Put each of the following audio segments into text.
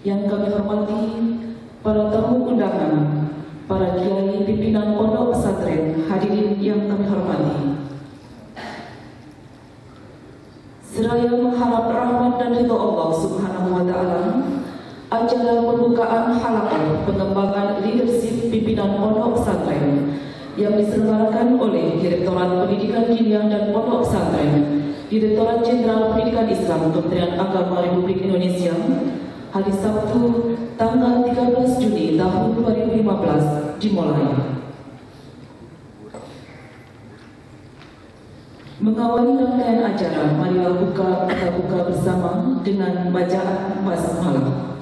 Yang kami hormati para tamu undangan, para kiai pimpinan pondok pesantren, hadirin yang kami hormati. Seraya mengharap rahmat dan ridho Allah Subhanahu wa Ta'ala, acara pembukaan halaqah pengembangan leadership pimpinan pondok pesantren yang diselenggarakan oleh Direktorat Pendidikan Diniyah dan Pondok Pesantren, Direktorat Jenderal Pendidikan Islam Kementerian Agama Republik Indonesia, hari Sabtu tanggal 13 Juni tahun 2015 dimulai. Mengawali rangkaian acara, marilah kita buka bersama dengan bacaan basmalah.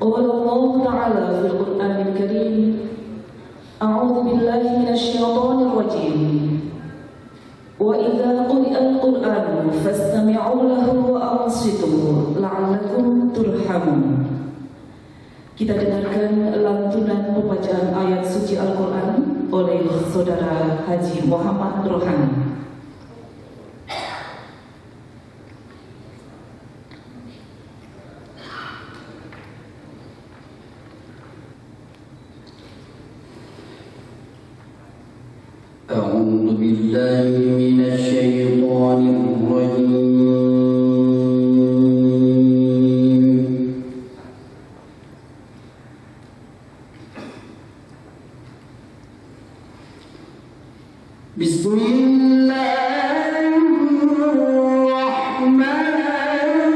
Allah Ta'ala fil Qur'anil Karim, A'udzu billahi minasy syaithanir rajim. Wa idza quri'al Qur'anu fastami'u lahu wa ansitu la'allakum turhamun. Kita dengarkan lantunan pembacaan ayat suci Al-Quran oleh Saudara Haji Muhammad Rohani. أعوذ بالله من الشيطان الرجيم. بسم الله الرحمن الرحيم.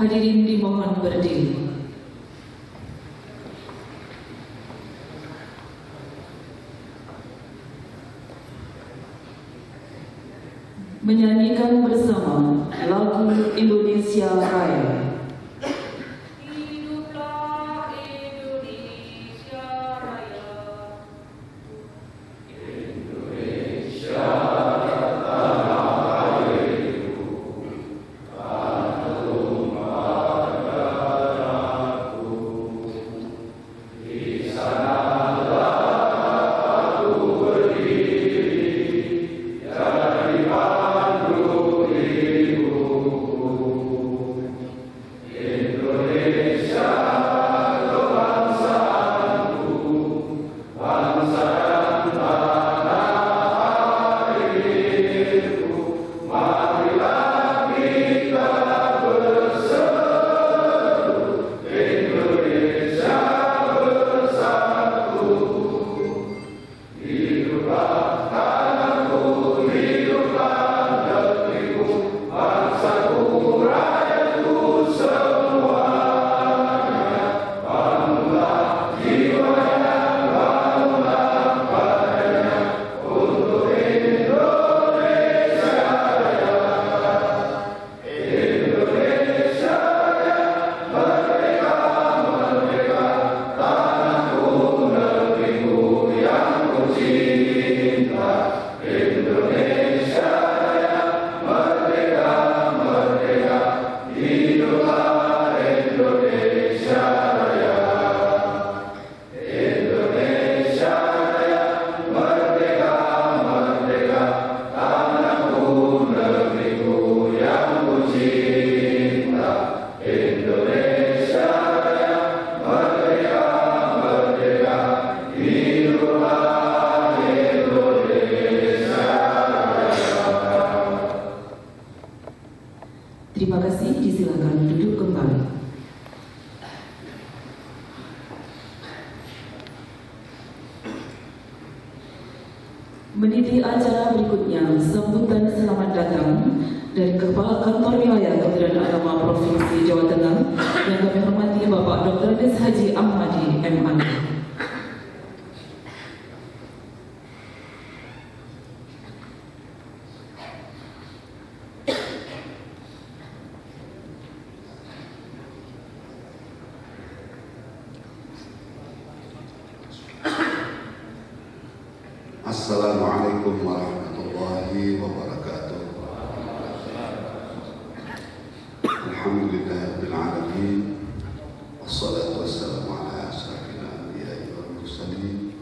Hadirin dimohon berdiri. menyanyikan bersama lagu Indonesia Raya. Hiduplah Indonesia Raya. Terima kasih, disilakan duduk kembali. Meniti acara berikutnya, sambutan selamat datang dari Kepala Kantor Wilayah Kementerian Agama Provinsi Jawa Tengah yang kami hormati Bapak Dr. Des Haji Ahmadi M.Ad. Assalamualaikum warahmatullahi wabarakatuh. Alhamdulillahirabbil alamin. Wassalatu wassalamu ala asyrafil anbiya'i wal mursalin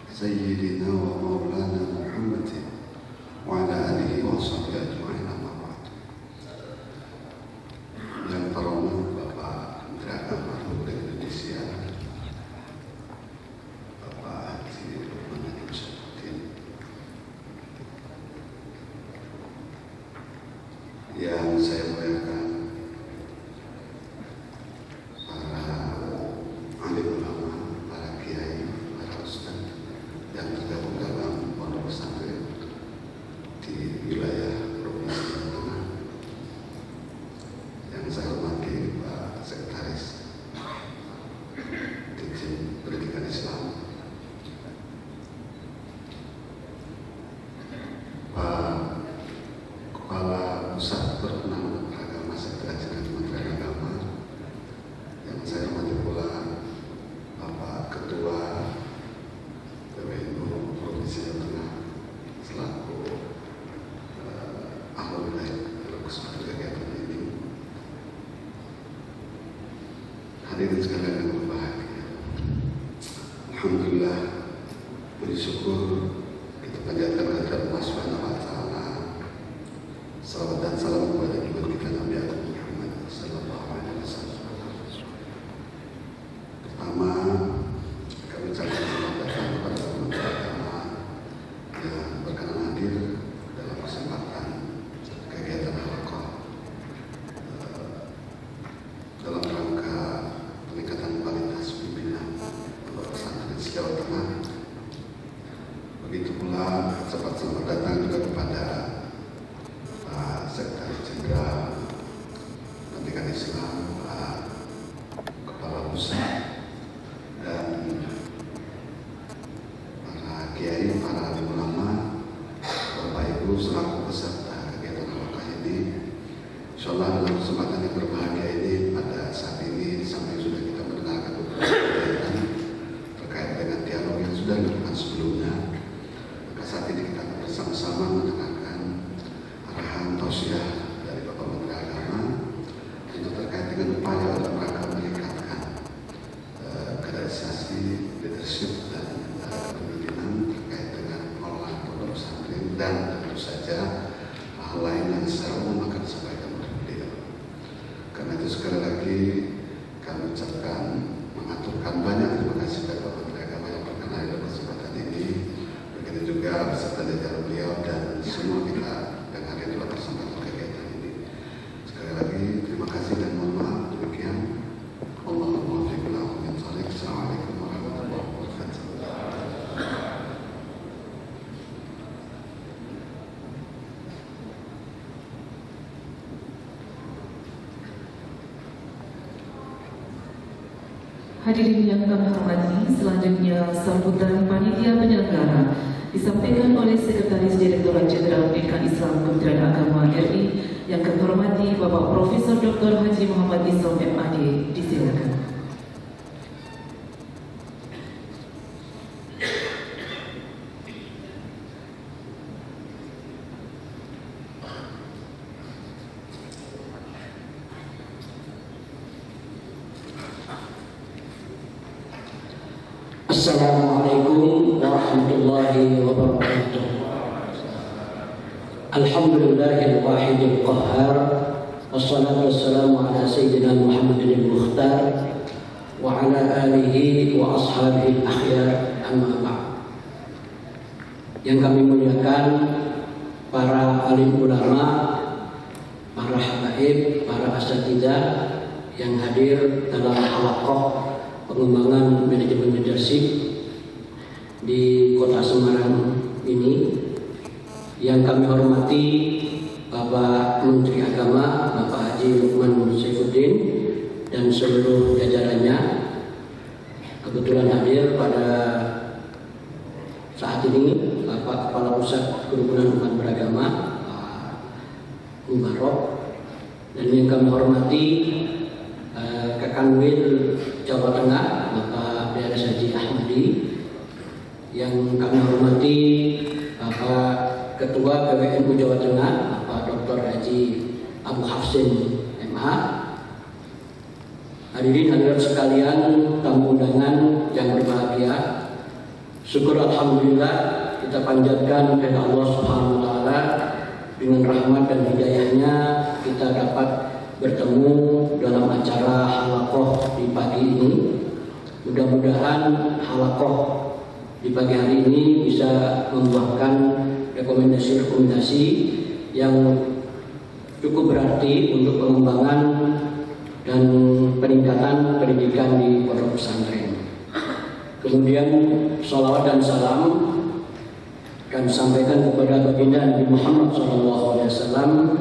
sayyidina wa maulana Muhammadin wa ala alihi wa sahbihi ajma'in, amma ba'd. Yang terhormat Bapak Menteri Agama Republik Indonesia, yang saya muliakan para alim ulama, para kiai, para ustaz yang tergabung dalam pondok pesantren di wilayah Provinsi Jawa Tengah, yang saya hormati Pak Sekretaris Dirjen Pendidikan Islam, Pak Kepala Pusat Perkenalan Agama Sekretariat Kementerian Agama, yang saya hormati pula Bapak Ketua PWNU Provinsi Jawa Tengah selaku ahli wilayah dalam kesempatan kegiatan ini. Hadirin sekalian yang berbahagia, alhamdulillah, puji syukur kita panjatkan kehadirat Allah Subhanahu wa taala. Salawat dan salam kepada junjungan kita Nabi Muhammad sallallahu alaihi wasallam. Pertama, kami ucapkan selamat datang kepada Menteri Agama yang berkenan hadir dalam kesempatan kegiatan halaqah dalam rangka peningkatan kualitas pimpinan Pondok Pesantren Jawa Tengah. Begitu pula selamat datang juga kepada Sekretaris Jenderal Insyaallah dalam kesempatan yang berbahagia ini pada saat ini, di samping sudah kita mendengarkan beberapa kegiatan terkait dengan dialog yang sudah dilakukan sebelumnya, maka saat ini kita akan bersama-sama mendengarkan arahan tausiah dari Bapak Menteri Agama untuk terkait dengan upaya dalam rangka meningkatkan kaderisasi, leadership dan kepemimpinan terkait dengan pengelolaan pondok pesantren dan tentu saja hal lain yang secara umum akan disampaikan oleh beliau. Karena itu sekali lagi kami ucapkan mengaturkan banyak terima kasih kepada Bapak Menteri Agama yang berkenan dalam kesempatan ini. Begitu juga beserta jajaran beliau dan semua kita yang hadir dalam kesempatan kegiatan ini. Sekali lagi terima kasih dan mohon maaf. Demikian. Allahumma waffiq wa min shaliq. Assalamualaikum warahmatullahi wabarakatuh. Hadirin yang kami hormati, selanjutnya sambutan panitia penyelenggara disampaikan oleh Sekretaris Direktorat Jenderal Pendidikan Islam Kementerian Agama RI yang kami hormati Bapak Profesor Dr. Haji Muhammad Islam MAD. Disilakan. Assalamualaikum warahmatullahi wabarakatuh. Alhamdulillahil wahidil qahhar, wassalatu wassalamu ala sayyidina Muhammadin al-Mukhtar wa ala alihi wa ashabihi al-akhyar, amma ba'd. Yang kami muliakan para alim ulama, para habaib, para asatidzah yang hadir dalam halaqah pengembangan manajemen leadership di Kota Semarang ini, yang kami hormati Bapak Menteri Agama Bapak Haji Lukman Saifuddin dan seluruh jajarannya. Kebetulan hadir pada saat ini Bapak Kepala Pusat Kerukunan Umat Beragama Pak Mubarok, dan yang kami hormati Kakanwil Jawa Tengah Bapak Drs Haji Ahmadi, yang kami hormati Bapak Ketua PWNU Jawa Tengah Bapak Dr. Haji Abu Hafsin MH. Hadirin hadirat sekalian, tamu undangan yang berbahagia, syukur alhamdulillah kita panjatkan kepada Allah Subhanahu wa taala, dengan rahmat dan hidayahnya kita dapat bertemu dalam acara halaqah di pagi ini. Mudah-mudahan halaqah di pagi hari ini bisa membuahkan rekomendasi-rekomendasi yang cukup berarti untuk pengembangan dan peningkatan pendidikan di pondok pesantren. Kemudian sholawat dan salam kami sampaikan kepada baginda Nabi Muhammad SAW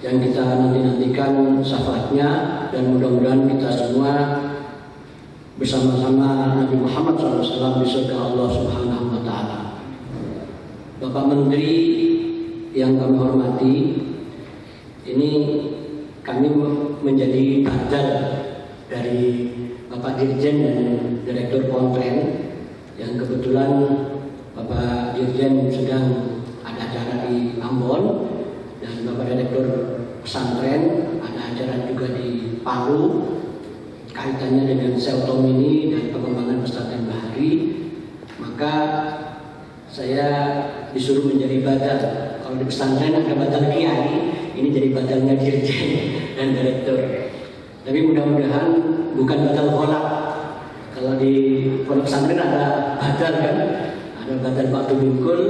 yang kita nantikan syafaatnya, dan mudah-mudahan kita semua bersama-sama Nabi Muhammad SAW di surga Allah Subhanahu wa taala. Bapak Menteri yang kami hormati, ini kami menjadi badal dari Bapak Dirjen dan Direktur Pontren, yang kebetulan Bapak Dirjen sedang ada acara di Ambon, dan Bapak Direktur Pesantren ada acara juga di Palu kaitannya dengan Seutomini dan pengembangan pesantren Bahari. Maka saya disuruh menjadi badal. Kalau di pesantren ada badal kiai, ini jadi badalnya Dirjen dan Direktur. Tapi mudah-mudahan bukan badal kolak. Kalau di pondok pesantren ada badal kan, ada badal Ba'du Minkul,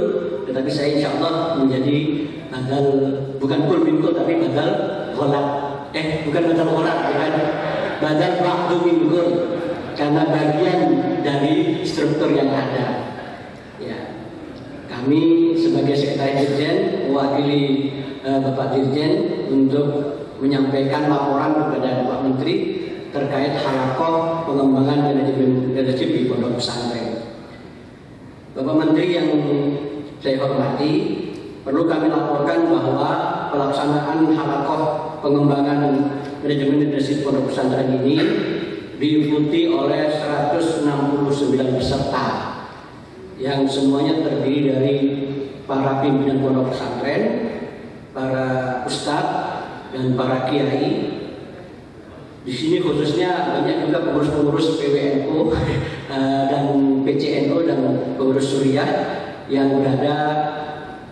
tetapi saya insya Allah menjadi badal, bukan kul minkul tapi badal kolak. Bukan badal kolak, bukan, badal Ba'du Minkul, karena bagian dari struktur yang ada. Ya, kami sebagai Sekretaris Dirjen mewakili Bapak Dirjen untuk menyampaikan laporan kepada Bapak Menteri terkait halaqah pengembangan manajemen leadership di pondok pesantren. Bapak Menteri yang saya hormati, perlu kami laporkan bahwa pelaksanaan halakoh pengembangan manajemen leadership pondok pesantren ini diikuti oleh 169 peserta yang semuanya terdiri dari para pimpinan pondok pesantren, para ustadz dan para kiai. Di sini khususnya banyak juga pengurus-pengurus PWNU dan PCNU dan pengurus Suriah yang berada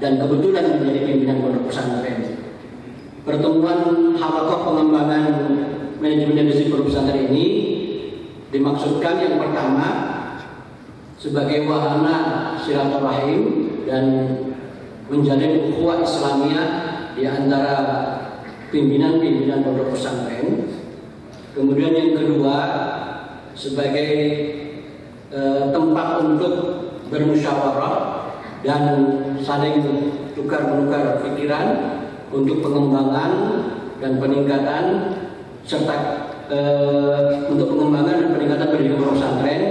dan kebetulan menjadi pimpinan pondok pesantren. Pertemuan halakoh pengembangan manajemen leadership pondok pesantren ini dimaksudkan yang pertama sebagai wahana silaturahim dan menjalin ukhuwah Islamiyah di antara pimpinan-pimpinan pondok pesantren. Kemudian yang kedua sebagai tempat untuk bermusyawarah dan saling tukar-menukar pikiran untuk pengembangan dan peningkatan serta untuk pengembangan dan peningkatan pendidikan pondok pesantren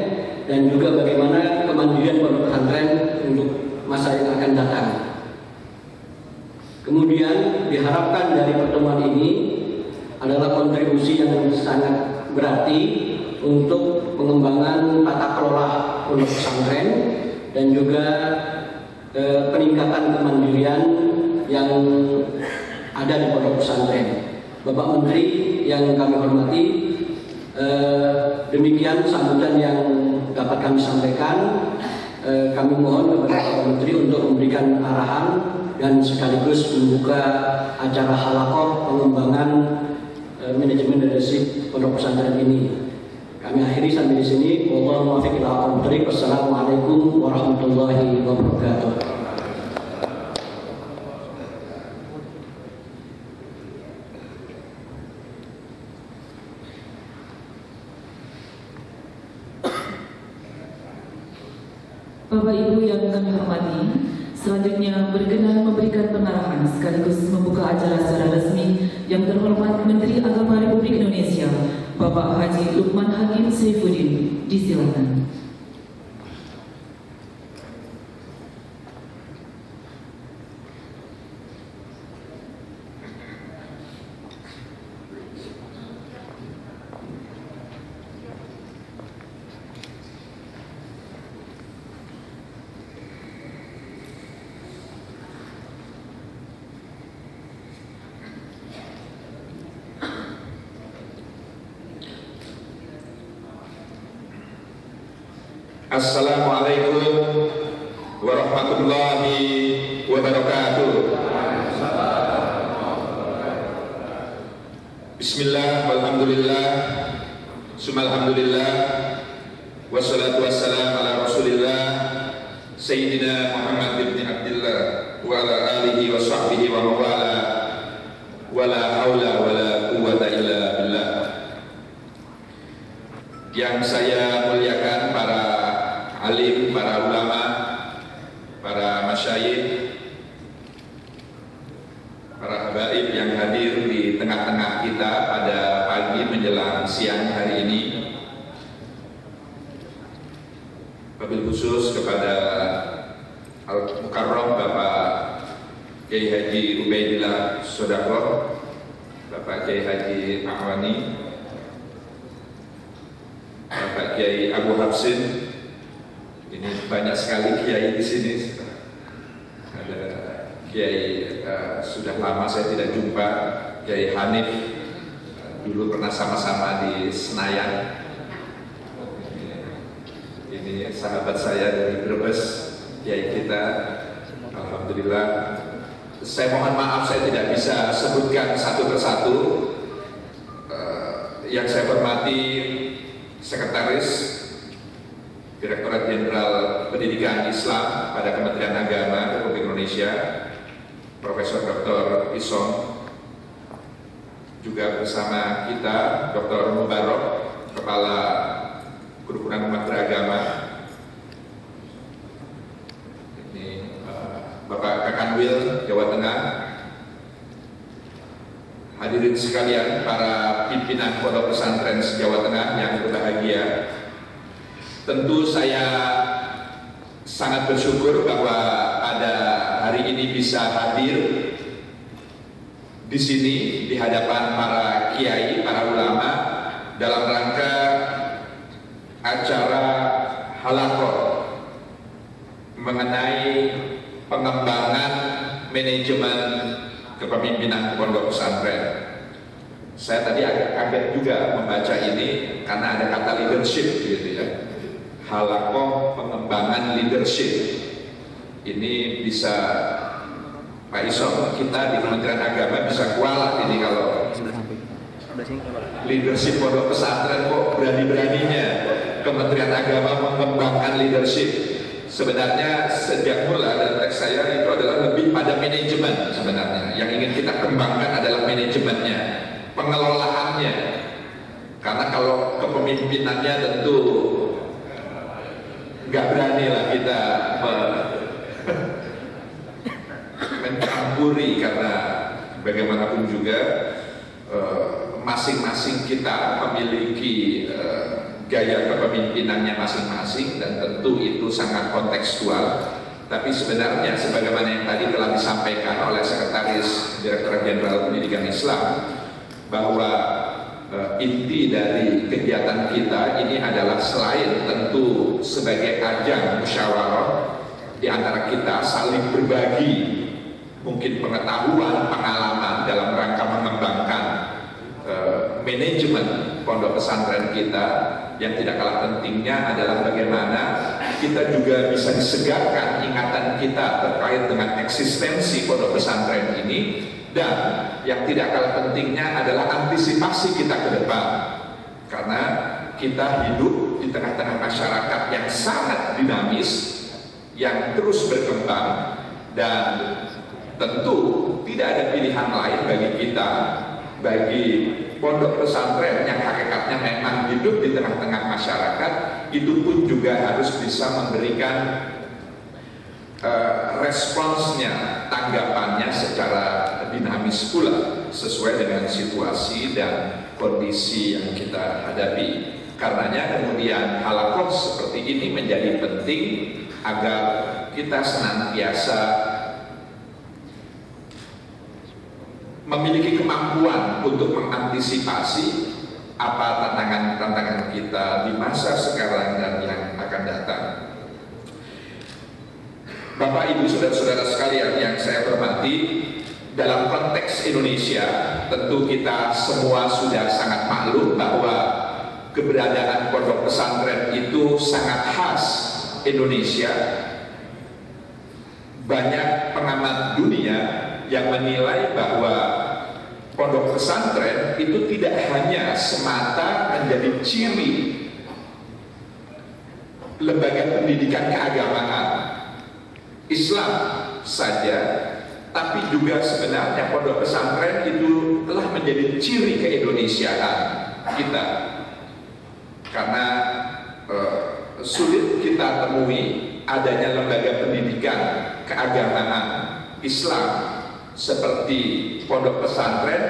dan juga bagaimana kemandirian pondok pesantren untuk masa yang akan datang. Kemudian diharapkan dari pertemuan ini adalah kontribusi yang sangat berarti untuk pengembangan tata kelola pondok pesantren dan juga peningkatan kemandirian yang ada di pondok pesantren. Bapak Menteri yang kami hormati, demikian sambutan yang dapat kami sampaikan. Kami mohon kepada Bapak Menteri untuk memberikan arahan dan sekaligus membuka acara halakoh pengembangan manajemen leadership pondok pesantren ini. Kami akhiri sampai di sini. Wallahu muwaffiq ila aqwamit thoriq. Wassalamualaikum warahmatullahi wabarakatuh. Bapak Ibu yang kami hormati, selanjutnya berkenan memberikan pengarahan sekaligus membuka acara secara resmi yang terhormat Menteri Agama Republik Indonesia, Bapak Haji Lukman Hakim Saifuddin. Disilakan. Assalamualaikum warahmatullahi wabarakatuh. Bismillah, walhamdulillah, sumalhamdulillah, wassalatu wassalam ala rasulillah Sayyidina Muhammad ibn Abdillah wa ala alihi wa sahbihi wa mawala wa la hawla wa la quwwata illa billah. Yang saya muliakan para alim, para ulama, para masyayikh, para habaib yang hadir di tengah-tengah kita pada pagi menjelang siang hari ini. Wabil khusus kepada Al-Mukarram Bapak Kiai Haji Ubaidillah Sodaqoh, Bapak Kiai Haji Ahwani, Bapak Kiai Abu Hafsin. Ini banyak sekali kiai di sini. Ada kiai sudah lama saya tidak jumpa, Kiai Hanif, dulu pernah sama-sama di Senayan. Ini sahabat saya dari Brebes, kiai kita. Alhamdulillah. Saya mohon maaf saya tidak bisa sebutkan satu persatu. Yang saya hormati Sekretaris Direktorat Jenderal Pendidikan Islam pada Kementerian Agama Republik Indonesia, Profesor Dr. Isom, juga bersama kita Dr. Mubarok, Kepala Kerukunan Umat Beragama. Ini Bapak Kakanwil, Jawa Tengah. Hadirin sekalian, para pimpinan pondok pesantren se-Jawa Tengah yang berbahagia. Tentu saya sangat bersyukur bahwa pada hari ini bisa hadir di sini di hadapan para kiai, para ulama dalam rangka acara halaqah mengenai pengembangan manajemen kepemimpinan pondok pesantren. Saya tadi agak kaget juga membaca ini karena ada kata leadership gitu ya. Halaqah pengembangan leadership. Ini bisa Pak Isom, kita di Kementerian Agama bisa kualat ini kalau leadership pondok pesantren kok berani-beraninya Kementerian Agama mengembangkan leadership. Sebenarnya sejak mula dalam teks saya itu adalah lebih pada manajemen sebenarnya. Yang ingin kita kembangkan adalah manajemennya, pengelolaannya. Karena kalau kepemimpinannya tentu nggak berani lah kita mencampuri, karena bagaimanapun juga masing-masing kita memiliki gaya kepemimpinannya masing-masing dan tentu itu sangat kontekstual. Tapi sebenarnya sebagaimana yang tadi telah disampaikan oleh Sekretaris Direktur Jenderal Pendidikan Islam bahwa inti dari kegiatan kita ini adalah selain tentu sebagai ajang musyawarah di antara kita saling berbagi mungkin pengetahuan, pengalaman dalam rangka mengembangkan manajemen pondok pesantren kita, yang tidak kalah pentingnya adalah bagaimana kita juga bisa disegarkan ingatan kita terkait dengan eksistensi pondok pesantren ini, dan yang tidak kalah pentingnya adalah antisipasi kita ke depan, karena kita hidup di tengah-tengah masyarakat yang sangat dinamis, yang terus berkembang, dan tentu tidak ada pilihan lain bagi kita, bagi pondok pesantren yang hakikatnya memang hidup di tengah-tengah masyarakat, itu pun juga harus bisa memberikan responsnya, tanggapannya secara dinamis pula sesuai dengan situasi dan kondisi yang kita hadapi. Karenanya kemudian halaqah seperti ini menjadi penting agar kita senantiasa memiliki kemampuan untuk mengantisipasi apa tantangan-tantangan kita di masa sekarang dan yang akan datang. Bapak, Ibu, saudara-saudara sekalian yang saya hormati, dalam konteks Indonesia tentu kita semua sudah sangat maklum bahwa keberadaan pondok pesantren itu sangat khas Indonesia. Banyak pengamat dunia yang menilai bahwa pondok pesantren itu tidak hanya semata menjadi ciri lembaga pendidikan keagamaan Islam saja, tapi juga sebenarnya pondok pesantren itu telah menjadi ciri keindonesiaan kita, karena sulit kita temui adanya lembaga pendidikan keagamaan Islam seperti pondok pesantren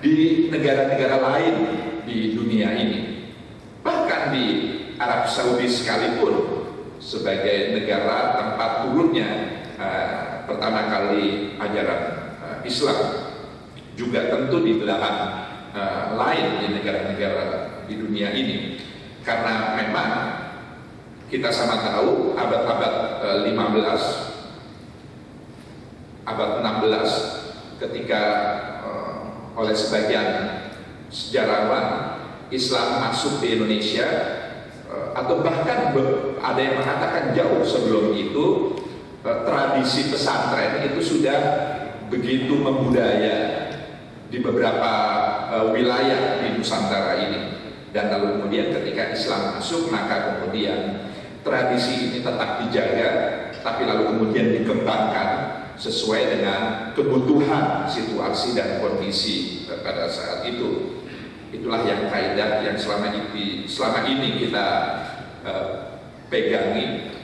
di negara-negara lain di dunia ini. Bahkan di Arab Saudi sekalipun, sebagai negara tempat turunnya pertama kali ajaran Islam, juga tentu di belahan lain di negara-negara di dunia ini. Karena memang kita sama tahu abad-abad 15, abad 16, ketika oleh sebagian sejarawan Islam masuk di Indonesia, atau bahkan ada yang mengatakan jauh sebelum itu, tradisi pesantren itu sudah begitu membudaya di beberapa wilayah di Nusantara ini. Dan lalu kemudian ketika Islam masuk, maka kemudian tradisi ini tetap dijaga, tapi lalu kemudian dikembangkan sesuai dengan kebutuhan situasi dan kondisi pada saat itu. Itulah yang kaidah yang selama ini kita pegangi,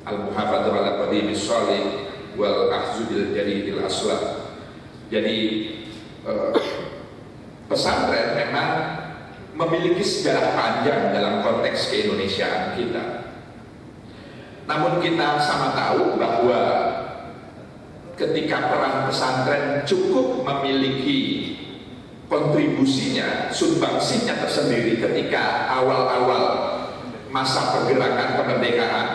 al-muhafadzatu ala qadimis shalih wal akhzu bil jadidil aslah. Jadi pesantren memang memiliki sejarah panjang dalam konteks keindonesiaan kita. Namun kita sama tahu bahwa ketika peran pesantren cukup memiliki kontribusinya, sumbangsinya tersendiri ketika awal-awal masa pergerakan kemerdekaan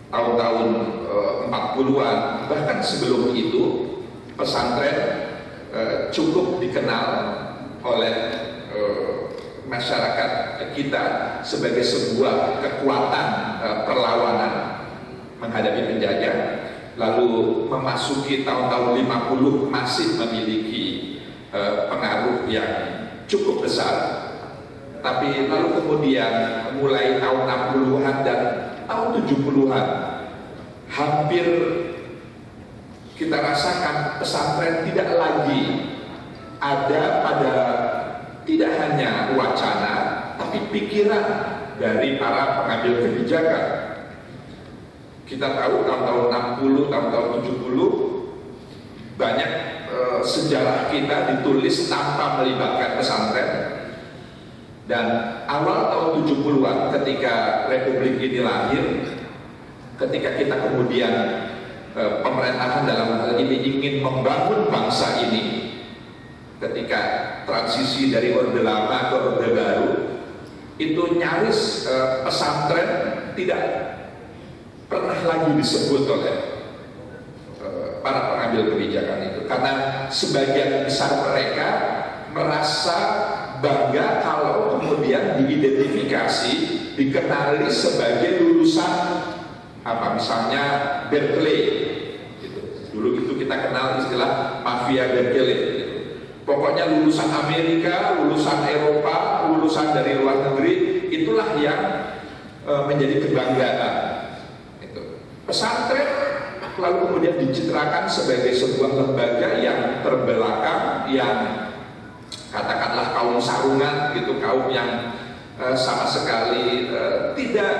tahun-tahun 40-an, bahkan sebelum itu pesantren cukup dikenal oleh masyarakat kita sebagai sebuah kekuatan perlawanan menghadapi penjajah. Lalu memasuki tahun-tahun 50 masih memiliki pengaruh yang cukup besar. Tapi lalu kemudian mulai tahun 60-an dan tahun 70-an hampir kita rasakan pesantren tidak lagi ada pada tidak hanya wacana tapi pikiran dari para pengambil kebijakan. Kita tahu tahun-tahun 60, tahun-tahun 70 banyak sejarah kita ditulis tanpa melibatkan pesantren. Dan awal tahun 70-an ketika Republik ini lahir, ketika kita kemudian pemerintahan dalam hal ini ingin membangun bangsa ini, ketika transisi dari Orde Lama ke Orde Baru, itu nyaris pesantren tidak pernah lagi disebut oleh para pengambil kebijakan itu, karena sebagian besar mereka merasa bangga kalau kemudian diidentifikasi, dikenali sebagai lulusan apa misalnya Berkeley gitu. Dulu itu kita kenal istilah mafia Berkeley gitu. Pokoknya lulusan Amerika, lulusan Eropa, lulusan dari luar negeri, itulah yang menjadi kebanggaan itu. Pesantren lalu kemudian dicitrakan sebagai sebuah lembaga yang terbelakang, yang katakanlah kaum sarungan gitu, kaum yang sama sekali tidak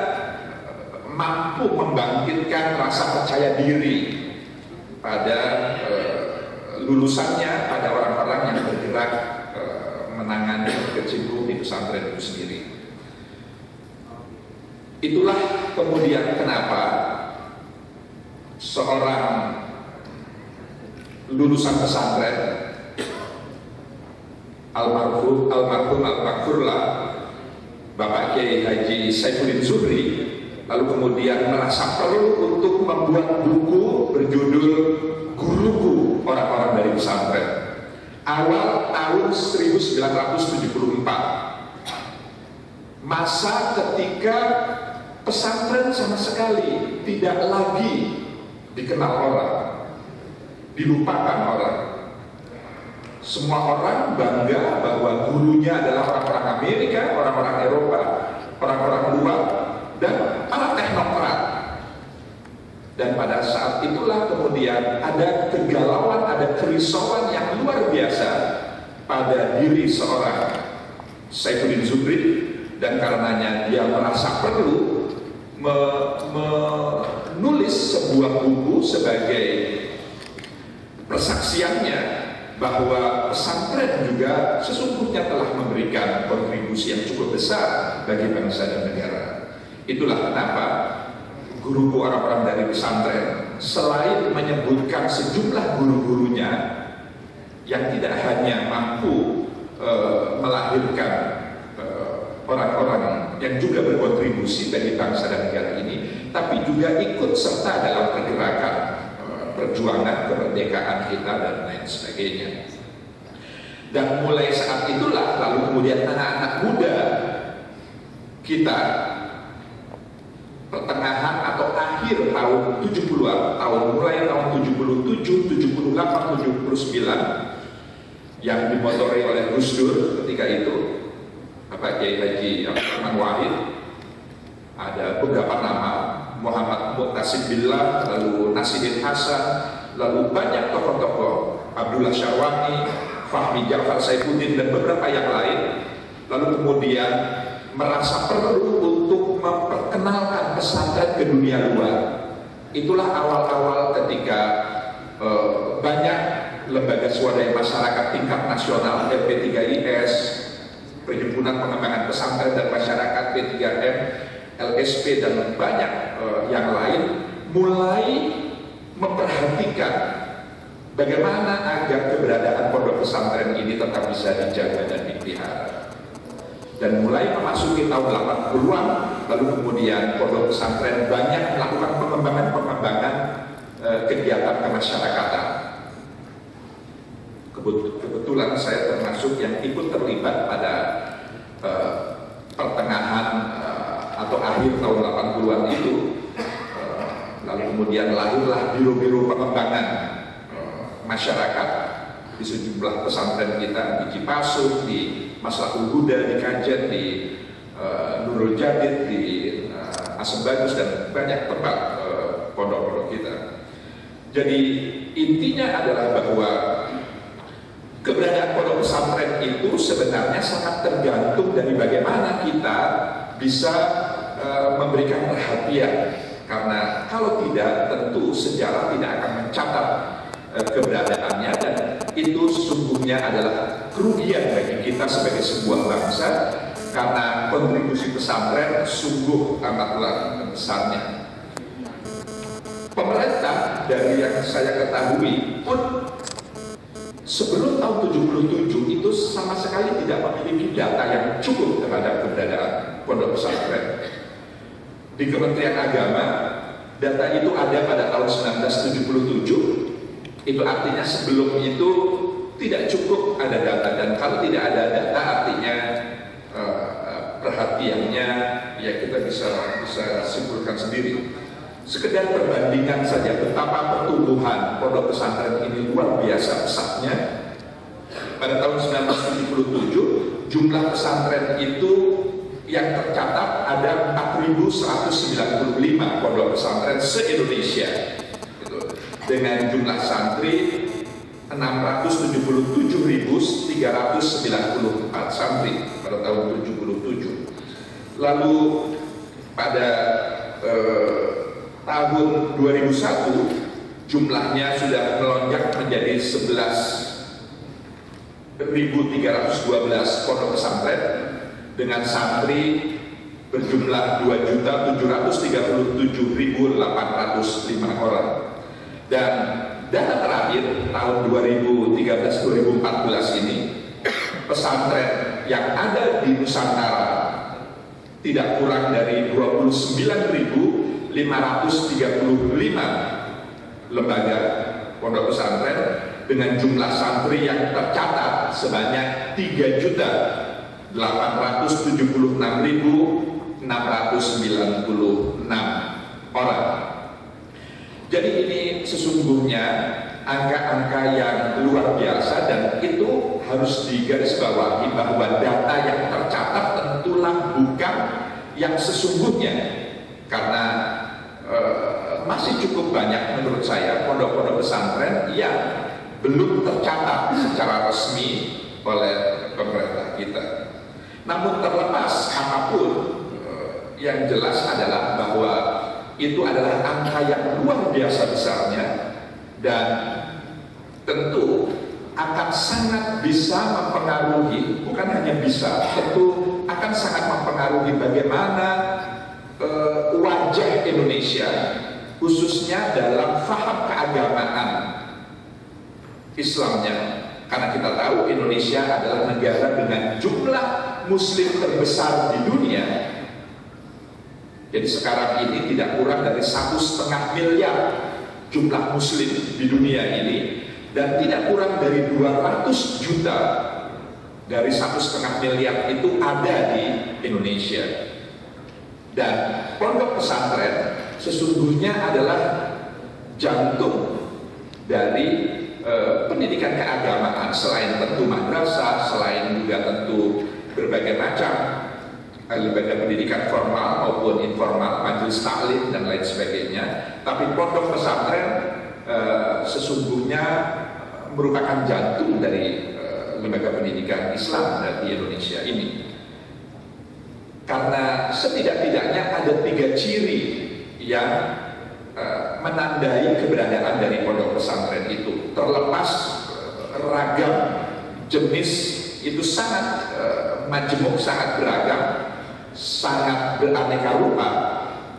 mampu membangkitkan rasa percaya diri pada lulusannya, pada orang-orang yang bergerak menangani berkecimpung di pesantren itu sendiri. Itulah kemudian kenapa seorang lulusan pesantren almarhum al-Makfurlah Bapak Kiai Haji Saifuddin Zuhri lalu kemudian merasa perlu untuk membuat buku berjudul Guruku Orang-orang dari Pesantren awal tahun 1974, masa ketika pesantren sama sekali tidak lagi dikenal orang, dilupakan orang. Semua orang bangga bahwa gurunya adalah orang-orang Amerika, orang-orang Eropa, orang-orang luar, dan para teknokrat. Dan pada saat itulah kemudian ada kegalauan, ada kerisauan yang luar biasa pada diri seorang Saifuddin Zuhri, dan karenanya dia merasa perlu menulis sebuah buku sebagai persaksiannya bahwa pesantren juga sesungguhnya telah memberikan kontribusi yang cukup besar bagi bangsa dan negara. Itulah kenapa Guruku Orang-orang dari Pesantren selain menyebutkan sejumlah guru-gurunya yang tidak hanya mampu melahirkan orang-orang yang juga berkontribusi bagi bangsa dan negara ini, tapi juga ikut serta dalam pergerakan perjuangan kemerdekaan kita dan lain sebagainya. Dan mulai saat itulah lalu kemudian anak-anak muda kita pertengahan atau akhir tahun 70-an, mulai tahun 77, 78, 79 yang dimotori oleh Gus Dur ketika itu, Bapak Kiai Haji Abdurrahman Wahid, ada beberapa nama, Muhammad Muqtasim Billah, lalu Nasiruddin Hasan, lalu banyak tokoh-tokoh, Abdullah Syarwani, Fahmi Ja'far Saifuddin, dan beberapa yang lain, lalu kemudian merasa perlu untuk memperkenalkan pesantren ke dunia luar. Itulah awal-awal ketika banyak lembaga swadaya masyarakat tingkat nasional, LP3IS, Perhimpunan Pengembangan Pesantren dan Masyarakat P3M, LSP, dan banyak yang lain mulai memperhatikan bagaimana agar keberadaan pondok pesantren ini tetap bisa dijaga dan dipelihara. Dan mulai memasuki tahun 80-an, lalu kemudian pondok pesantren banyak melakukan pengembangan kegiatan kemasyarakatan. Kebetulan saya termasuk yang ikut terlibat pada pertengahan atau akhir tahun 80-an itu. Lalu kemudian lahirlah biro-biro pengembangan masyarakat di sejumlah pesantren kita, di Cipasung, di Maslahul Huda, di Kajen, di Nurul Jadid, di Asem Bagus, dan banyak tempat pondok-pondok kita. Jadi intinya adalah bahwa keberadaan pondok pesantren itu sebenarnya sangat tergantung dari bagaimana kita bisa memberikan perhatian, karena kalau tidak tentu sejarah tidak akan mencatat keberadaannya, dan itu sesungguhnya adalah kerugian bagi kita sebagai sebuah bangsa, karena kontribusi pesantren sungguh amatlah besarnya. Pemerintah dari yang saya ketahui pun sebelum tahun 77 itu sama sekali tidak memiliki data yang cukup terhadap keberadaan pondok pesantren. Di Kementerian Agama data itu ada pada tahun 1977. Itu artinya sebelum itu tidak cukup ada data, dan kalau tidak ada data artinya perhatiannya ya kita bisa simpulkan sendiri. Sekedar perbandingan saja betapa pertumbuhan pondok pesantren ini luar biasa pesatnya. Pada tahun 1977 jumlah pesantren itu yang tercatat ada 4.195 pondok pesantren se-Indonesia, dengan jumlah santri 677.394 santri pada tahun 77. Lalu pada tahun 2001 jumlahnya sudah melonjak menjadi 11.312 pondok pesantren dengan santri berjumlah 2.737.805 orang. Dan data terakhir tahun 2013-2014 ini, pesantren yang ada di Nusantara tidak kurang dari 29.535 lembaga pondok pesantren dengan jumlah santri yang tercatat sebanyak 3.876.696 orang. Jadi ini sesungguhnya angka-angka yang luar biasa, dan itu harus digarisbawahi bahwa data yang tercatat tentulah bukan yang sesungguhnya, karena masih cukup banyak menurut saya pondok-pondok pesantren yang belum tercatat secara resmi oleh pemerintah kita. Namun terlepas apapun, yang jelas adalah bahwa itu adalah angka yang luar biasa besarnya, dan tentu akan sangat bisa mempengaruhi, bukan hanya bisa, tentu akan sangat mempengaruhi bagaimana wajah Indonesia khususnya dalam faham keagamaan Islamnya, karena kita tahu Indonesia adalah negara dengan jumlah muslim terbesar di dunia. Jadi sekarang ini tidak kurang dari 1,5 miliar jumlah muslim di dunia ini, dan tidak kurang dari 200 juta dari 1,5 miliar itu ada di Indonesia. Dan pondok pesantren sesungguhnya adalah jantung dari pendidikan keagamaan, selain tentu madrasah, selain juga tentu berbagai macam lembaga pendidikan formal maupun informal, majelis taklim dan lain sebagainya. Tapi pondok pesantren sesungguhnya merupakan jantung dari lembaga pendidikan Islam di Indonesia ini. Karena setidak-tidaknya ada 3 ciri yang menandai keberadaan dari pondok pesantren itu. Terlepas ragam jenis itu sangat majemuk, sangat beragam, sangat beraneka rupa,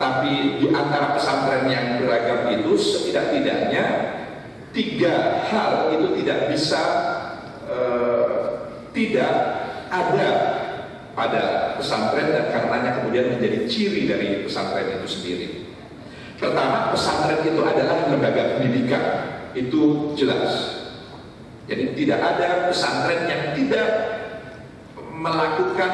Tapi di antara pesantren yang beragam itu setidak-tidaknya 3 hal itu tidak bisa tidak ada pada pesantren dan karenanya kemudian menjadi ciri dari pesantren itu sendiri. Pertama, pesantren itu adalah lembaga pendidikan, itu jelas. Jadi tidak ada pesantren yang tidak melakukan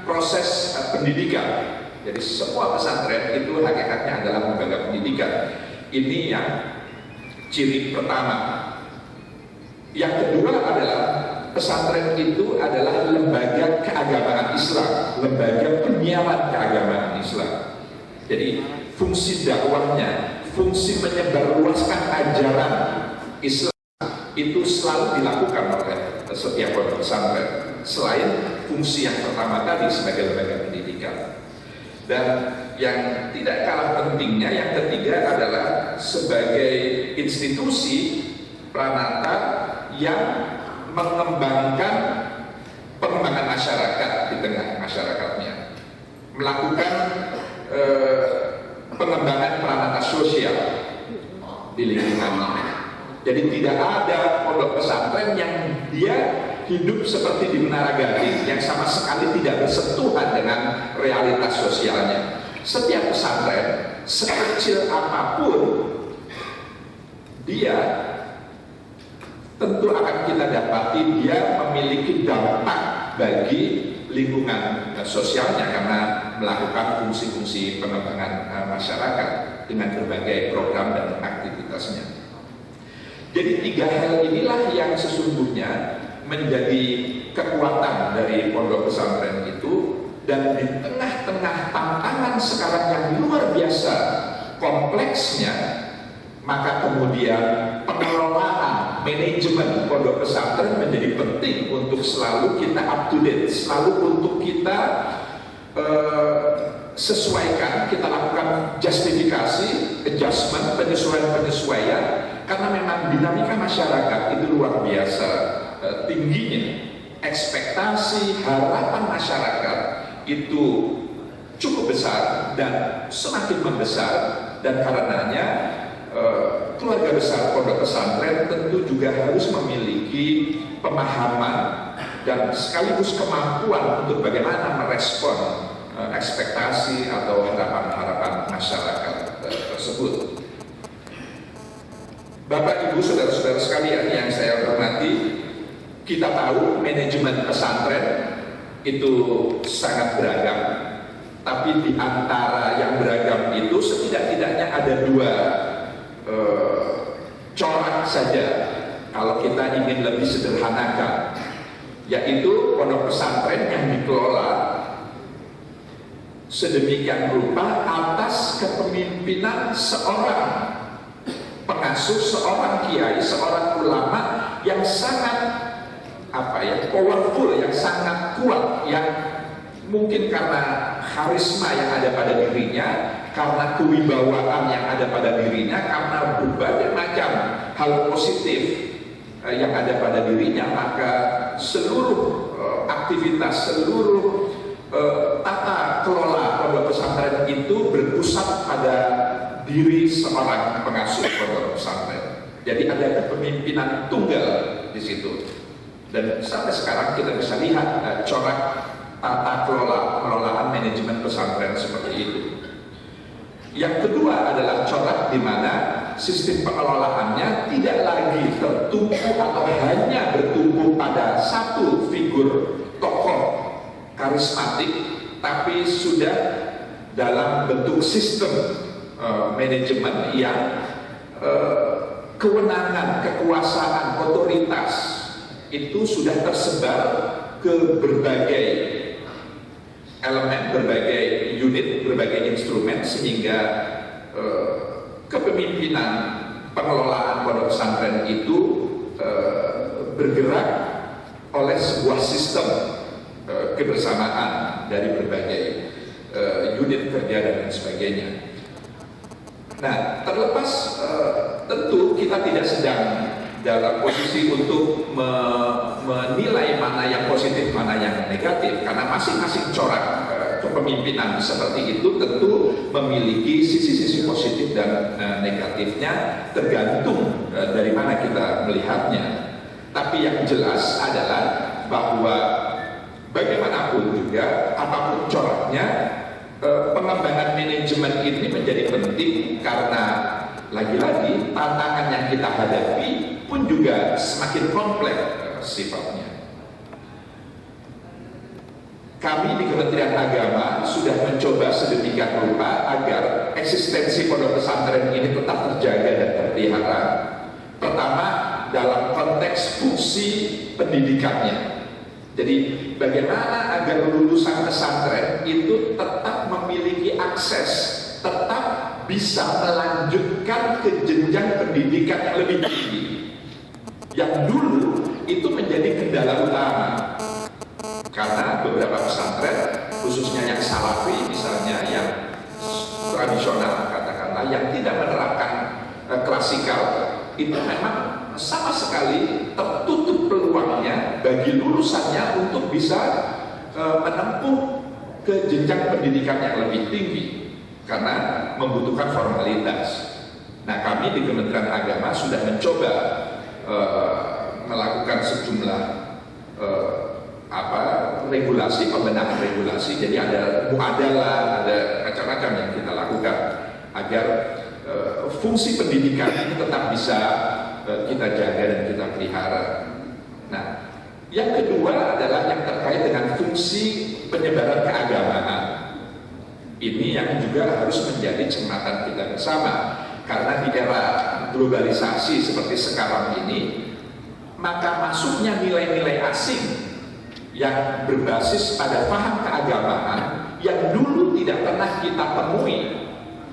proses pendidikan. Jadi semua pesantren itu hakikatnya adalah lembaga pendidikan. Ini yang ciri pertama. Yang kedua adalah pesantren itu adalah lembaga keagamaan Islam, lembaga penyiaran keagamaan Islam. Jadi fungsi dakwahnya, fungsi menyebarluaskan ajaran Islam itu selalu dilakukan oleh setiap pondok pesantren. Selain fungsi yang pertama tadi sebagai lembaga pendidikan. Dan yang tidak kalah pentingnya, yang ketiga adalah sebagai institusi pranata yang mengembangkan pengembangan masyarakat di tengah masyarakatnya, melakukan pengembangan pranata sosial di lingkungannya. Jadi tidak ada pondok pesantren yang dia hidup seperti di Menara Gading yang sama sekali tidak bersentuhan dengan realitas sosialnya. Setiap pesantren, sekecil apapun dia, tentu akan kita dapati dia memiliki dampak bagi lingkungan sosialnya karena melakukan fungsi-fungsi pengembangan masyarakat dengan berbagai program dan aktivitasnya. Jadi 3 hal inilah yang sesungguhnya menjadi kekuatan dari pondok pesantren itu, dan di tengah-tengah tantangan sekarang yang luar biasa kompleksnya, maka kemudian pengelolaan manajemen pondok pesantren menjadi penting untuk selalu kita up to date, selalu untuk kita sesuaikan, kita lakukan justifikasi, adjustment, penyesuaian, karena memang dinamika masyarakat itu luar biasa tingginya. Ekspektasi, harapan masyarakat itu cukup besar dan semakin membesar, dan karenanya keluarga besar pondok pesantren tentu juga harus memiliki pemahaman dan sekaligus kemampuan untuk bagaimana merespon ekspektasi atau harapan-harapan masyarakat tersebut. Bapak, Ibu, saudara-saudara sekalian yang saya hormati, kita tahu manajemen pesantren itu sangat beragam, tapi di antara yang beragam itu setidak-tidaknya ada 2 corak saja kalau kita ingin lebih sederhanakan, yaitu pondok pesantren yang dikelola sedemikian rupa atas kepemimpinan seorang pengasuh, seorang kiai, seorang ulama yang sangat powerful, yang sangat kuat, yang mungkin karena karisma yang ada pada dirinya, karena kewibawaan yang ada pada dirinya, karena berbagai macam hal positif yang ada pada dirinya, maka seluruh aktivitas, seluruh tata kelola pondok pesantren itu berpusat pada diri seorang pengasuh pondok pesantren. Jadi ada kepemimpinan tunggal di situ. Dan sampai sekarang kita bisa lihat corak tata kelola pengelolaan manajemen pesantren seperti itu. Yang kedua adalah corak di mana sistem pengelolaannya tidak lagi tertumpu atau hanya bertumpu pada satu figur tokoh karismatik, tapi sudah dalam bentuk sistem manajemen yang kewenangan, kekuasaan, otoritas itu sudah tersebar ke berbagai elemen, berbagai unit, berbagai instrumen, sehingga kepemimpinan pengelolaan pondok pesantren itu bergerak oleh sebuah sistem kebersamaan dari berbagai unit kerja dan lain sebagainya. Nah, terlepas tentu kita tidak sedang dalam posisi untuk menilai mana yang positif, mana yang negatif, karena masing-masing corak kepemimpinan seperti itu tentu memiliki sisi-sisi positif dan negatifnya, tergantung dari mana kita melihatnya. Tapi yang jelas adalah bahwa bagaimanapun juga, apapun coraknya, pengembangan manajemen ini menjadi penting karena lagi-lagi tantangan yang kita hadapi pun juga semakin kompleks sifatnya. Kami di Kementerian Agama sudah mencoba sedemikian rupa agar eksistensi pondok pesantren ini tetap terjaga dan terpelihara. Pertama, dalam konteks fungsi pendidikannya. Jadi bagaimana agar lulusan pesantren itu tetap memiliki akses, tetap bisa melanjutkan ke jenjang pendidikan yang lebih tinggi. Yang dulu itu menjadi kendala utama. Karena beberapa pesantren, khususnya yang salafi misalnya, yang tradisional katakanlah, yang tidak menerapkan klasikal, itu memang sama sekali tertutup peluangnya bagi lulusannya untuk bisa menempuh ke jenjang pendidikan yang lebih tinggi karena membutuhkan formalitas. Nah, kami di Kementerian Agama sudah mencoba melakukan sejumlah regulasi, pembenahan regulasi. Jadi ada muadalah, ada macam-macam yang kita lakukan agar fungsi pendidikan ini tetap bisa kita jaga dan kita pelihara. Nah, yang kedua adalah yang terkait dengan fungsi penyebaran keagamaan. Ini yang juga harus menjadi cermatan kita bersama, karena di era globalisasi seperti sekarang ini, maka masuknya nilai-nilai asing yang berbasis pada paham keagamaan yang dulu tidak pernah kita temui,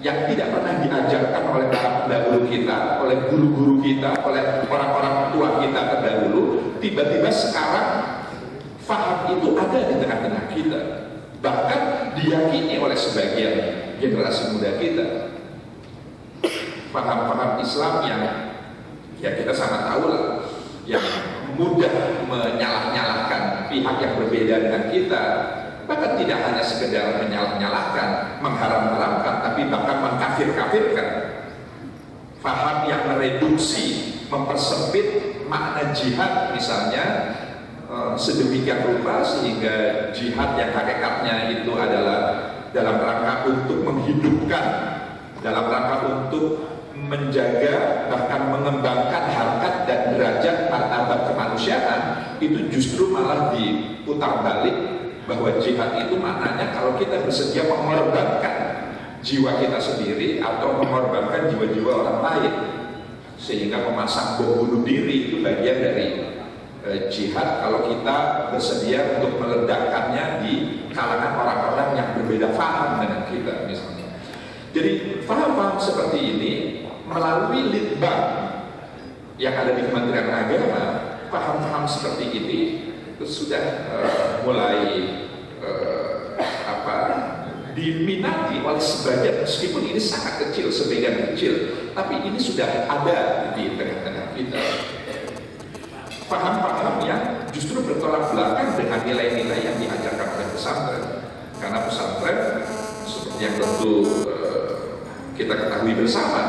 yang tidak pernah diajarkan oleh para pendahulu kita, oleh guru-guru kita, oleh orang-orang tua kita terdahulu, tiba-tiba sekarang paham itu ada di tengah-tengah kita, bahkan diyakini oleh sebagian generasi muda kita. Paham-paham Islam yang ya kita sama tahu lah, yang mudah menyalah-nyalahkan pihak yang berbeda dengan kita, bahkan tidak hanya sekedar menyalah-nyalahkan, mengharam-haramkan, tapi bahkan mengkafir-kafirkan. Faham yang mereduksi, mempersempit makna jihad misalnya sedemikian rupa sehingga jihad yang hakikatnya itu adalah dalam rangka untuk menghidupkan, dalam rangka untuk menjaga bahkan mengembangkan harkat dan derajat martabat kemanusiaan, itu justru malah diputar balik bahwa jihad itu maknanya kalau kita bersedia mengorbankan jiwa kita sendiri atau mengorbankan jiwa-jiwa orang lain, sehingga memasang bom bunuh diri itu bagian dari jihad kalau kita bersedia untuk meledakkannya di kalangan orang-orang yang berbeda paham dengan kita misalnya. Jadi paham-paham seperti ini melalui litbang yang ada di Kementerian Agama, paham-paham seperti ini itu sudah mulai diminati oleh sebagian, meskipun ini sangat kecil, sebagian kecil, tapi ini sudah ada di tengah-tengah kita. Paham-paham yang justru bertolak belakang dengan nilai-nilai yang diajarkan oleh pesantren, karena pesantren seperti yang tentu kita ketahui bersama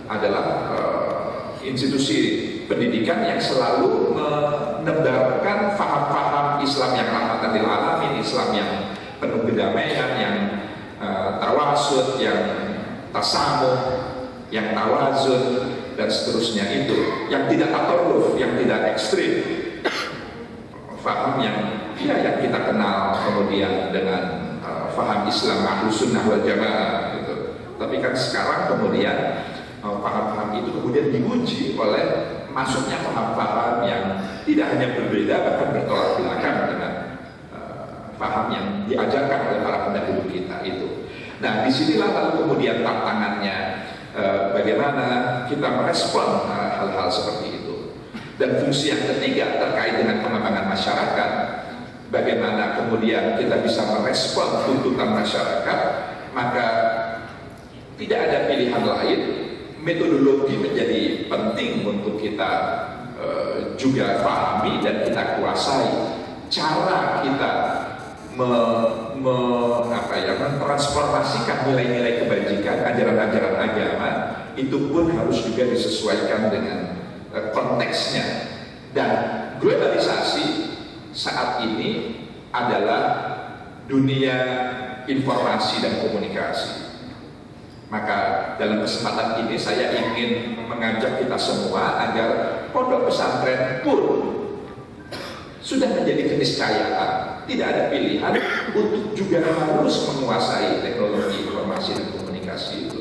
adalah institusi pendidikan yang selalu menebarkan paham-paham Islam yang rahmatan lil alamin, Islam yang penuh kedamaian, yang tawasud, yang tasamuh, yang tawazun, dan seterusnya itu, yang tidak tatarruf, yang tidak ekstrim. Paham yang yang kita kenal kemudian dengan paham Islam Ahlus Sunnah wal Jamaah gitu. Tapi kan sekarang kemudian paham-paham itu kemudian diuji oleh masuknya paham-paham yang tidak hanya berbeda, bahkan bertolak belakang dengan paham yang diajarkan oleh para pendahulu kita itu. Nah, disinilah lalu kemudian tantangannya, bagaimana kita merespon hal-hal seperti itu. Dan fungsi yang ketiga terkait dengan pengembangan masyarakat, bagaimana kemudian kita bisa merespon tuntutan masyarakat, maka tidak ada pilihan lain. Metodologi menjadi penting untuk kita juga pahami dan kita kuasai. Cara kita mentransformasikan nilai-nilai kebajikan, ajaran-ajaran agama, itu pun harus juga disesuaikan dengan konteksnya. Dan globalisasi saat ini adalah dunia informasi dan komunikasi. Maka dalam kesempatan ini saya ingin mengajak kita semua agar pondok pesantren pun sudah menjadi keniscayaan, tidak ada pilihan untuk juga harus menguasai teknologi informasi dan komunikasi itu.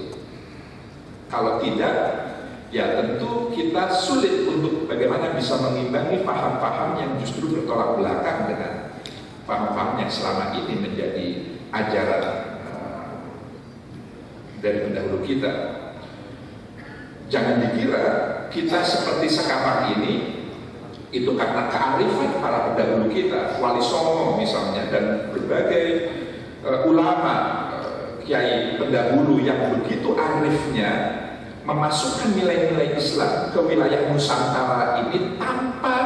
Kalau tidak, ya tentu kita sulit untuk bagaimana bisa mengimbangi paham-paham yang justru bertolak belakang dengan paham-paham yang selama ini menjadi ajaran dari pendahulu kita. Jangan dikira kita seperti sekarang ini itu karena kearifan para pendahulu kita, Wali Songo misalnya, dan berbagai ulama, kiai pendahulu yang begitu arifnya memasukkan nilai-nilai Islam ke wilayah Nusantara ini tanpa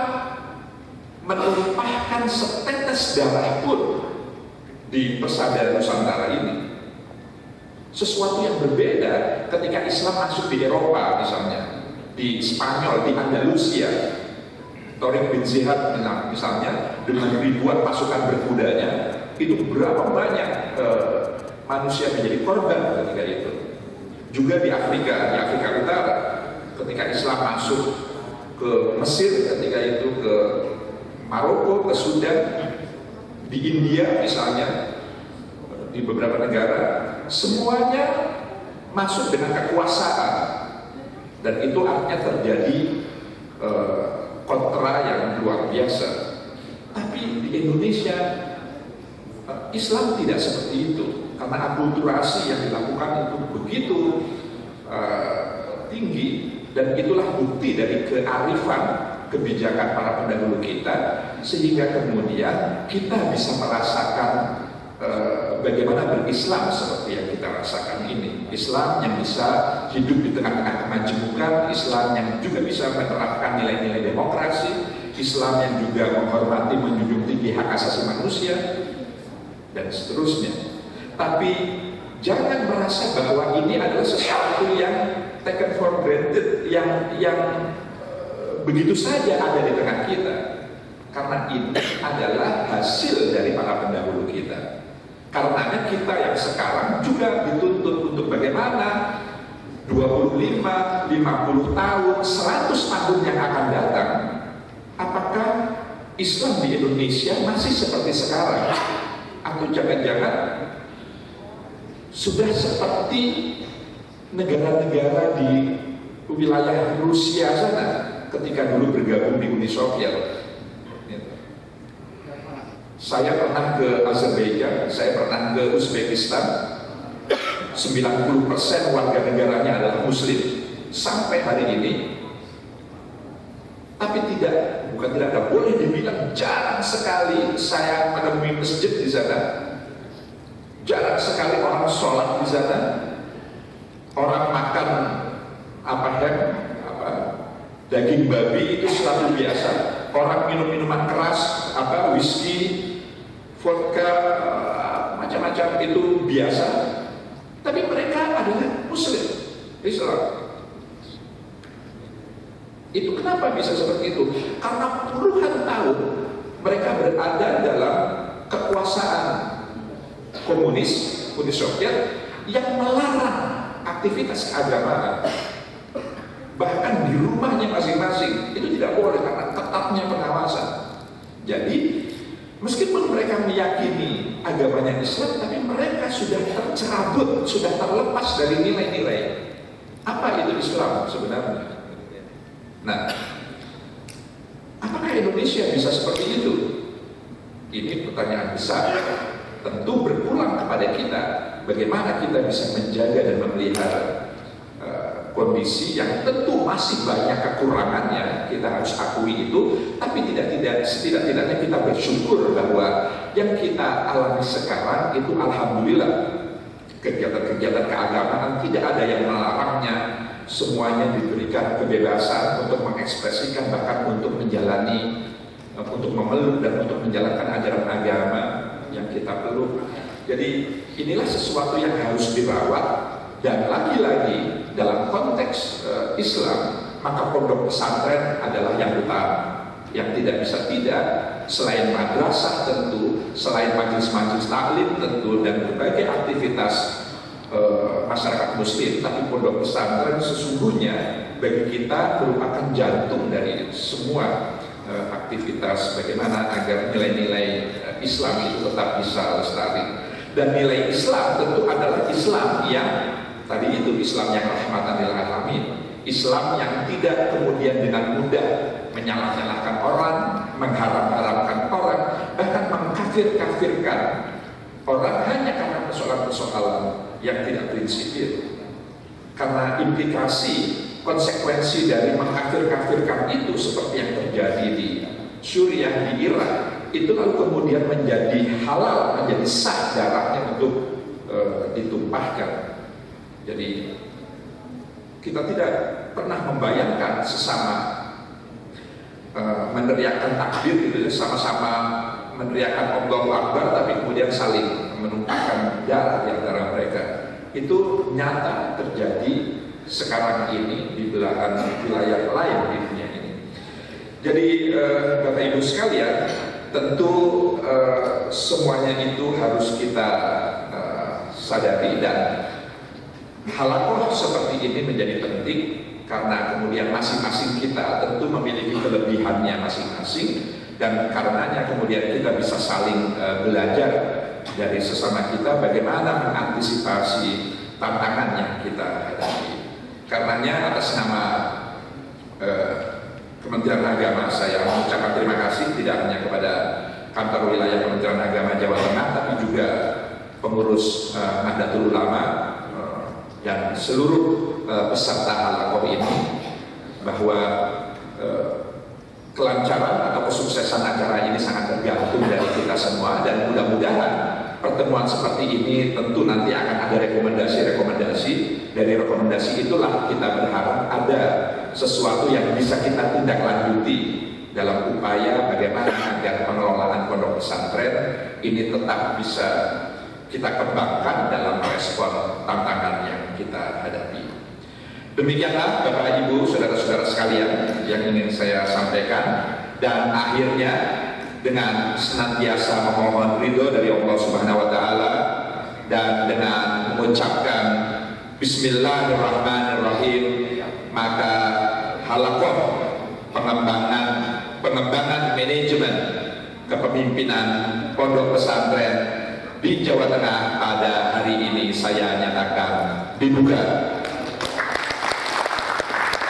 menumpahkan setetes darah pun di persada Nusantara ini. Sesuatu yang berbeda ketika Islam masuk di Eropa misalnya, di Spanyol, di Andalusia. Tariq bin Ziyad misalnya dengan ribuan pasukan berkudanya, itu berapa banyak manusia menjadi korban ketika itu. Juga di Afrika Utara, ketika Islam masuk ke Mesir, ketika itu ke Maroko, ke Sudan, di India misalnya, di beberapa negara, semuanya masuk dengan kekuasaan, dan itu artinya terjadi kontra yang luar biasa. Tapi di Indonesia Islam tidak seperti itu, karena akulturasi yang dilakukan itu begitu tinggi, dan itulah bukti dari kearifan kebijakan para pendahulu kita, sehingga kemudian kita bisa merasakan bagaimana berislam seperti yang kita rasakan ini. Islam yang bisa hidup di tengah-tengah kemajemukan, Islam yang juga bisa menerapkan nilai-nilai demokrasi, Islam yang juga menghormati, menjunjung tinggi hak asasi manusia, dan seterusnya. Tapi jangan merasa bahwa ini adalah sesuatu yang taken for granted, yang begitu saja ada di tengah kita, karena ini adalah hasil dari para pendahulu kita. Karenanya kita yang sekarang juga dituntut untuk bagaimana 25, 50 tahun, 100 tahun yang akan datang, apakah Islam di Indonesia masih seperti sekarang, atau jangan-jangan sudah seperti negara-negara di wilayah Rusia sana ketika dulu bergabung di Uni Soviet. Saya pernah ke Azerbaijan, saya pernah ke Uzbekistan. 90% warga negaranya adalah Muslim sampai hari ini. Tapi bukan tidak boleh dibilang, jarang sekali saya menemui masjid di sana. Jarang sekali orang sholat di sana. Orang makan daging babi itu selalu biasa. Orang minum minuman keras, whisky, vodka, macam-macam itu biasa. Tapi mereka adalah Muslim, Islam. Itu kenapa bisa seperti itu? Karena puluhan tahun mereka berada dalam kekuasaan komunis, Uni Soviet, yang melarang aktivitas keagamaan. Bahkan di rumahnya masing-masing itu tidak boleh karena ketatnya pengawasan. Jadi meskipun mereka meyakini agamanya Islam, tapi mereka sudah tercerabut, sudah terlepas dari nilai-nilai. Apa itu Islam sebenarnya? Nah, apakah Indonesia bisa seperti itu? Ini pertanyaan besar. Tentu berpulang kepada kita, bagaimana kita bisa menjaga dan memelihara kondisi yang tentu masih banyak kekurangannya, kita harus akui itu. Tapi setidak-tidaknya kita bersyukur bahwa yang kita alami sekarang itu alhamdulillah, kegiatan-kegiatan keagamaan tidak ada yang melarangnya, semuanya diberikan kebebasan untuk mengekspresikan, bahkan untuk menjalani, untuk memeluk dan untuk menjalankan ajaran agama yang kita peluk. Jadi inilah sesuatu yang harus dirawat, dan lagi-lagi dalam konteks Islam, maka pondok pesantren adalah yang utama. Yang tidak bisa tidak, selain madrasah tentu, selain majelis-majelis taklim tentu, dan berbagai aktivitas masyarakat muslim, tapi pondok pesantren sesungguhnya bagi kita merupakan jantung dari semua aktivitas bagaimana agar nilai-nilai Islam itu tetap bisa lestari. Dan nilai Islam tentu adalah Islam yang tadi itu, Islam yang rahmatan lil alamin, Islam yang tidak kemudian dengan mudah menyalah-nyalahkan orang, mengharam-haramkan orang, bahkan mengkafir-kafirkan orang hanya karena persoalan-persoalan yang tidak prinsipil. Karena implikasi, konsekuensi dari mengkafir-kafirkan itu seperti yang terjadi di Suriah, di Irak, itu lalu kemudian menjadi halal, menjadi sah darahnya untuk ditumpahkan. Jadi kita tidak pernah membayangkan sesama meneriakkan takbir gitu, sama-sama meneriakkan Allahu Akbar, tapi kemudian saling menumpahkan darah di antara mereka. Itu nyata terjadi sekarang ini di belahan wilayah lain di dunia ini. Jadi Bapak Ibu sekalian, tentu semuanya itu harus kita sadari, dan halakoh seperti ini menjadi penting karena kemudian masing-masing kita tentu memiliki kelebihannya masing-masing, dan karenanya kemudian kita bisa saling belajar dari sesama kita bagaimana mengantisipasi tantangan yang kita hadapi. Karenanya atas nama Kementerian Agama saya mengucapkan terima kasih tidak hanya kepada kantor wilayah Kementerian Agama Jawa Tengah, tapi juga pengurus Nahdlatul Ulama dan seluruh peserta halakoh ini, bahwa kelancaran atau kesuksesan acara ini sangat tergantung dari kita semua, dan mudah-mudahan pertemuan seperti ini tentu nanti akan ada rekomendasi-rekomendasi. Dari rekomendasi itulah kita berharap ada sesuatu yang bisa kita tindak lanjuti dalam upaya bagaimana agar pengelolaan pondok pesantren ini tetap bisa kita kembangkan dalam respon tantangan yang kita hadapi. Demikianlah Bapak Ibu, saudara-saudara sekalian yang ingin saya sampaikan, dan akhirnya dengan senantiasa memohon ridho dari Allah Subhanahu wa Ta'ala, dan dengan mengucapkan Bismillahirrahmanirrahim, maka halakoh pengembangan manajemen kepemimpinan pondok pesantren di Jawa Tengah pada hari ini saya nyatakan dibuka.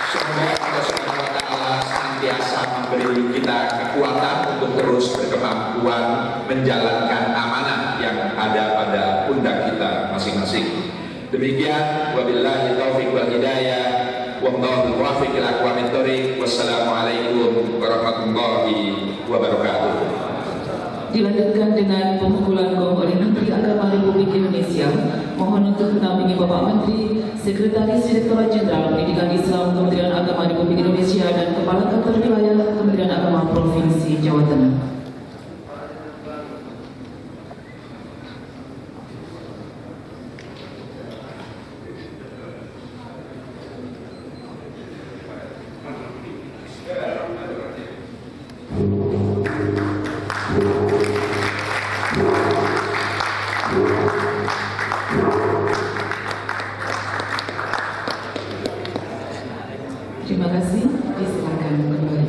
Semoga Allah Subhanahu wa Ta'ala senantiasa memberi kita kekuatan untuk terus berkemampuan menjalankan amanah yang ada pada pundak kita masing-masing. Demikian, wabillahi taufiq wal hidayah, wallahu muwaffiq ila aqwamit thoriq. Wassalamualaikum warahmatullahi wabarakatuh. Dilanjutkan dengan pemukulan gong oleh Menteri Agama Republik Indonesia. Mohon untuk mendampingi Bapak Menteri, Sekretaris Direktorat Jenderal Pendidikan Islam Kementerian Agama Republik Indonesia, dan Kepala Kantor Wilayah Kementerian Agama Provinsi Jawa Tengah. Terima kasih, disilakan kembali.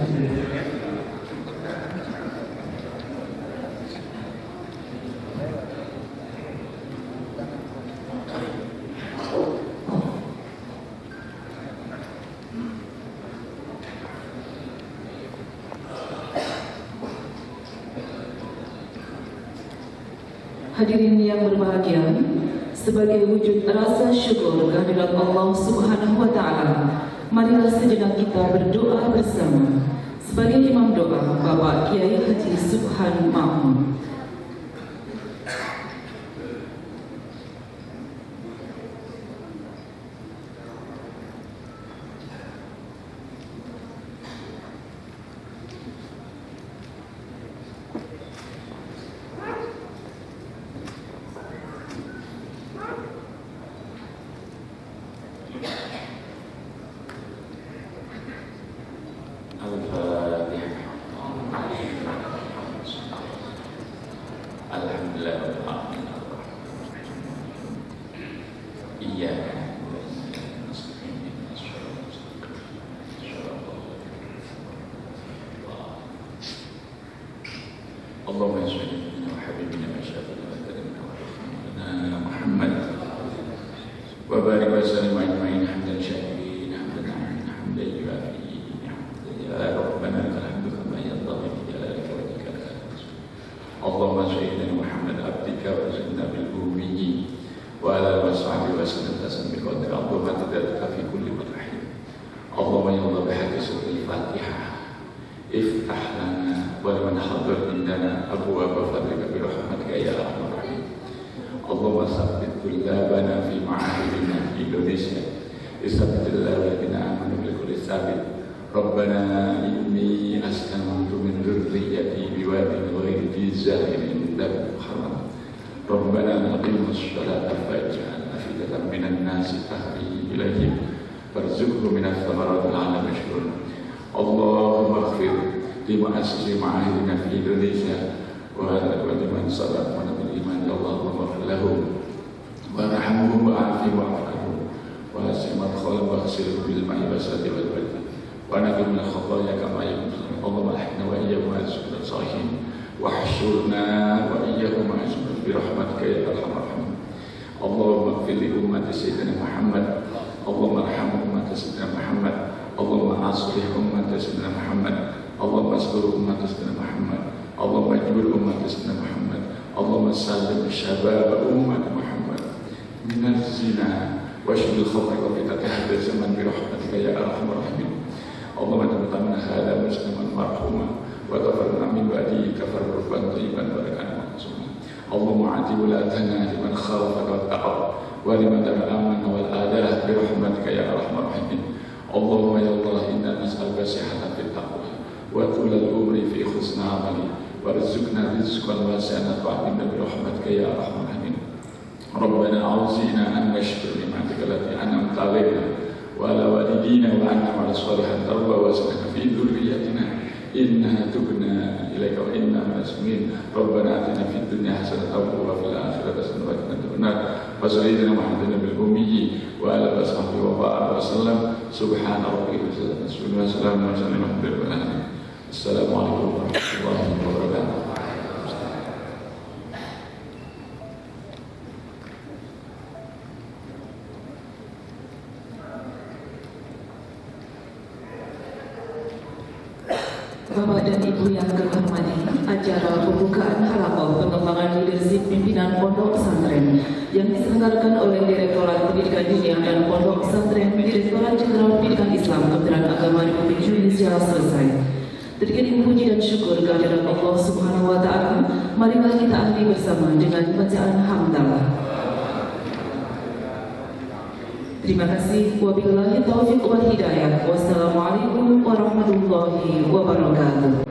Hadirin yang berbahagia, sebagai wujud rasa syukur kehadirat Allah Subhanahu wa Ta'ala, marilah sejenak kita berdoa bersama. Sebagai imam doa, Bapak Kiai Haji Subhan Ma'mun. لله رب العالمين إياك اللهم صل على وحبيبنا وشفيعنا ونبينا محمد وبارك وسلم اجمعين حمدا شاكرين حمدا نعيما حمدا يوافي يا ربنا لك الحمد كما ينبغي لجلالك وجهك اللهم صل على محمد عبدك ورسولنا بالأمي وعلى آله وصحبه وسلم تسليما بقدر عظمتك في كل مدحين اللهم يا الله بحق سورة الفاتحة افتح لنا ولمن حضر عندنا أبواب فضلك برحمتك يا أرحم الراحمين اللهم ثبت طلابنا في معاهدنا في إندونيسيا ثبت الذين آمنوا بكل ثابت ربنا إني أسكنت من ذريتي بواد غير ذي زرع عند محرم ربنا أقيموا الصلاة فاجعل أفئدة من الناس تهوي إليهم وارزقهم من الثمرات لعلهم يشكرون اللهم اغفر لمؤسس معاهدنا في إندونيسيا ولمن سبقنا بالإيمان اللهم اغفر لهم وارحمهم وعافهم واعف عنهم واسع مدخلهم واغسلهم بالماء والثلج والبرد ونقل من الخطايا كما ينقل اللهم احنا واياهم على سبيل الصالحين واحشرنا واياهم على سبيل برحمتك يا ارحم الراحمين اللهم اغفر لأمة سيدنا محمد اللهم ارحم أمة سيدنا محمد اللهم اصلح أمة سيدنا محمد اللهم استر أمة سيدنا محمد اللهم اجبر أمة سيدنا محمد اللهم سلم شباب أمة محمد من الزنا واشف الخمر وفتنة هذا الزمن برحمتك يا ارحم الراحمين اللهم تمتعنا هذا مسلما مرحوما وتفرنا من بعده تفرقا طيبا باركا معصوما اللهم عاتب ولاتنا لمن خافك واتقاك ولمن امن والآلاء برحمتك يا ارحم الراحمين اللهم يا الله انا نسالك صحة في التقوى وطول العمر في حسن عمل وارزقنا رزقا واسعا وعافنا برحمتك يا ارحم الراحمين ربنا أوزعنا أن نشكر نعمتك التي أنعمت علينا وعلى والدينا وأن نعمل صالحا ترضى واسلك في ذريتنا إنها تبنا إليك وإنا من المسلمين ربنا آتنا في الدنيا حسنة وفي الآخرة حسنة وقنا عذاب النار وسيدنا محمد بالأمي وعلى آله وصحبه وبارك وسلم سبحان ربك رب العزة عما يصفون وسلام على المرسلين والحمد لله رب العالمين السلام عليكم ورحمة الله وبركاته. Bapak dan Ibu yang kami hormati, acara pembukaan halaqah pengembangan leadership pimpinan pondok pesantren yang diselenggarakan oleh Direktorat Pendidikan Dunia dan Pondok Pesantren Direktorat Jenderal Pendidikan Islam Kementerian Agama Republik Indonesia selesai. Teriring puji dan syukur kehadirat Allah Subhanahu wa Ta'ala, marilah kita ahli bersama dengan bacaan hamdalah. Terima kasih. Wabillahi taufiq wal hidayah. Wassalamualaikum warahmatullahi wabarakatuh.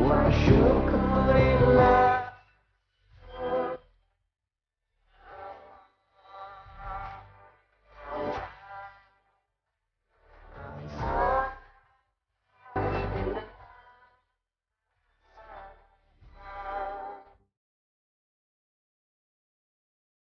وشكر الله